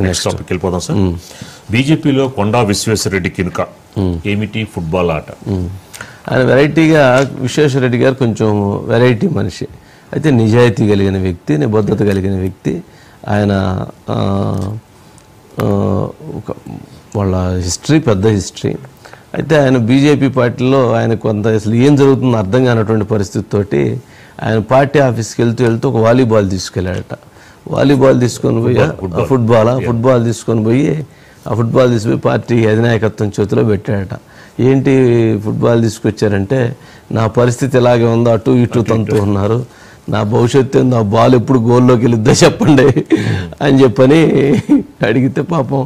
Next topic వెళ్ళిపోదాం sir. బీజేపీలో కొండా విశ్వేశ్వరరెడ్డి కినుక ఏమిటి ఫుట్బాల్ ఆట? ఆయన వెరైటీగా విశ్వేశ్వరరెడ్డి గారు కొంచెం వెరైటీ మనిషి, అయితే నిజాయితీ కలిగిన వ్యక్తి, నిబద్ధత కలిగిన వ్యక్తి. ఆయన వాళ్ళ హిస్టరీ పెద్ద హిస్టరీ. అయితే ఆయన బీజేపీ పార్టీలో ఆయన కొంత అసలు ఏం జరుగుతుందో అర్థం కానటువంటి పరిస్థితితోటి ఆయన పార్టీ ఆఫీస్కి వెళ్తూ ఒక వాలీబాల్ తీసుకెళ్ళాడట. వాలీబాల్ తీసుకొని పోయి ఫుట్బాల్ తీసుకొని పోయి ఆ ఫుట్బాల్ తీసుకుపోయి పార్టీ అధినాయకత్వం చేతిలో పెట్టాడట. ఏంటి ఫుట్బాల్ తీసుకొచ్చారంటే, నా పరిస్థితి ఎలాగే ఉందో అటు ఇటు తంతూ ఉన్నారు, నా భవిష్యత్తు ఏందో, ఆ బాల్ ఎప్పుడు గోల్లోకి వెళ్ళిద్దో చెప్పండి అని చెప్పని అడిగితే పాపం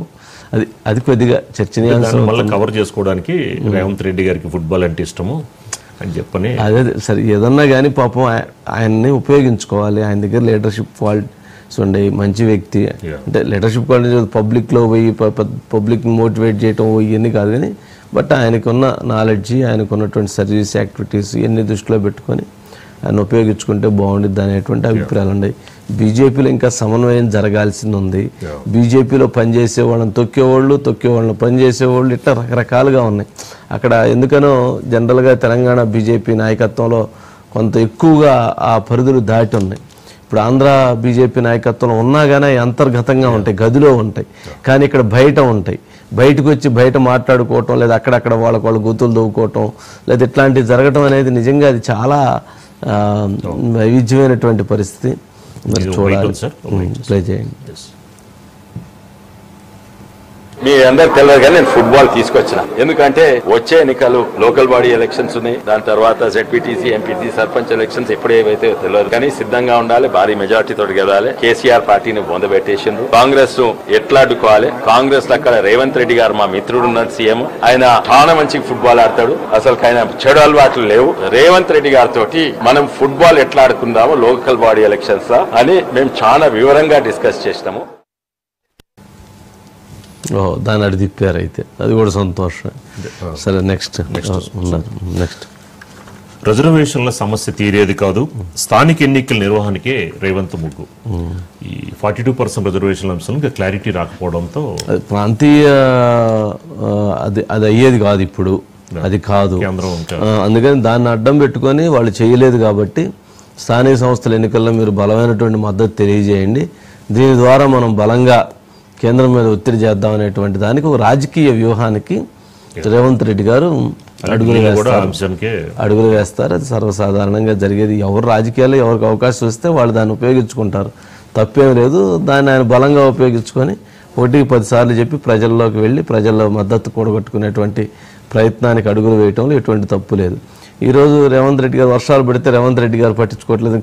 అది కొద్దిగా చర్చనీయాంశం. మళ్ళీ కవర్ చేసుకోవడానికి రేవంత్ రెడ్డి గారికి ఫుట్బాల్ అంటే ఇష్టము అని చెప్పని అదే సరే ఏదన్నా కానీ పాపం ఆయన్ని ఉపయోగించుకోవాలి. ఆయన దగ్గర లీడర్షిప్ క్వాలిటీస్ ఉండేవి, మంచి వ్యక్తి. అంటే లీడర్షిప్ క్వాలిటీస్ పబ్లిక్లో పోయి పబ్లిక్ని మోటివేట్ చేయటం ఇవన్నీ కాదు కానీ, బట్ ఆయనకున్న నాలెడ్జి, ఆయనకున్నటువంటి సర్వీస్ యాక్టివిటీస్ ఇవన్నీ దృష్టిలో పెట్టుకొని ఆయన ఉపయోగించుకుంటే బాగుండిద్ది అనేటువంటి అభిప్రాయాలు ఉన్నాయి. బీజేపీలో ఇంకా సమన్వయం జరగాల్సింది ఉంది. బీజేపీలో పనిచేసే వాళ్ళని తొక్కేవాళ్ళని పనిచేసేవాళ్ళు ఇట్లా రకరకాలుగా ఉన్నాయి అక్కడ. ఎందుకనో జనరల్గా తెలంగాణ బీజేపీ నాయకత్వంలో కొంత ఎక్కువగా ఆ పరిధులు దాటి ఉన్నాయి. ఇప్పుడు ఆంధ్ర బీజేపీ నాయకత్వంలో ఉన్నా కానీ అంతర్గతంగా ఉంటాయి, గదిలో ఉంటాయి, కానీ ఇక్కడ బయట ఉంటాయి. బయటకు వచ్చి బయట మాట్లాడుకోవటం, లేదా అక్కడక్కడ వాళ్ళ గూతులు దవ్వుకోవటం, లేదా ఇట్లాంటివి జరగటం అనేది నిజంగా అది చాలా వైవిధ్యమైనటువంటి పరిస్థితి. మరి చూడాలి, ప్లే చేయండి. మీ అందరు తెలియదు కానీ నేను ఫుట్బాల్ తీసుకొచ్చిన, ఎందుకంటే వచ్చే ఎన్నికలు లోకల్ బాడీ ఎలక్షన్స్ ఉన్నాయి, దాని తర్వాత జెడ్పీటీసీ, ఎంపీటీ, సర్పంచ్ ఎలక్షన్స్ ఎప్పుడు ఏవైతే తెలియదు, కానీ సిద్ధంగా ఉండాలి, భారీ మెజార్టీ తోటి గెలవాలి. కేసీఆర్ పార్టీని బొందబెట్టేసిండ్రు, కాంగ్రెస్ ఎట్లా అడ్డుకోవాలి. కాంగ్రెస్ అక్కడ రేవంత్ రెడ్డి గారు మా మిత్రుడు ఉన్నారు, సీఎం, ఆయన చాలా మంచి ఫుట్బాల్ ఆడతాడు, అసలు ఆయన చెడు అలవాట్లు లేవు. రేవంత్ రెడ్డి గారితో మనం ఫుట్బాల్ ఎట్లా ఆడుకుందాము లోకల్ బాడీ ఎలక్షన్స్ అని మేము చాలా వివరంగా డిస్కస్ చేసినాము. దాన్ని అడి తిప్పారు, అయితే అది కూడా సంతోషం. సరే నెక్స్ట్ రిజర్వేషన్ల సమస్య తీరేది కాదు, స్థానిక ఎన్నికల నిర్వహణకే రేవంత్ ముగ్గు. ఈ 42% రిజర్వేషన్ల అంశం క్లారిటీ రాకపోవడంతో ప్రాంతీయ అది అయ్యేది కాదు, ఇప్పుడు అది కాదు. అందుకని దాన్ని అడ్డం పెట్టుకొని వాళ్ళు చేయలేదు కాబట్టి స్థానిక సంస్థల ఎన్నికల్లో మీరు బలమైనటువంటి మద్దతు తెలియజేయండి, దీని ద్వారా మనం బలంగా కేంద్రం మీద ఒత్తిడి చేద్దాం అనేటువంటి దానికి ఒక రాజకీయ వ్యూహానికి రేవంత్ రెడ్డి గారు అడుగులు వేస్తారు. అది సర్వసాధారణంగా జరిగేది. ఎవరు రాజకీయాల్లో ఎవరికి అవకాశం వస్తే వాళ్ళు దాన్ని ఉపయోగించుకుంటారు, తప్పేం లేదు. దాన్ని ఆయన బలంగా ఉపయోగించుకొని 1-10 సార్లు చెప్పి ప్రజల్లోకి వెళ్ళి ప్రజల్లో మద్దతు కూడగట్టుకునేటువంటి ప్రయత్నానికి అడుగులు వేయటంలో ఎటువంటి తప్పు లేదు. ఈరోజు రేవంత్ రెడ్డి గారు వర్షాలు పడితే రేవంత్ రెడ్డి గారు పట్టించుకోవట్లేదు.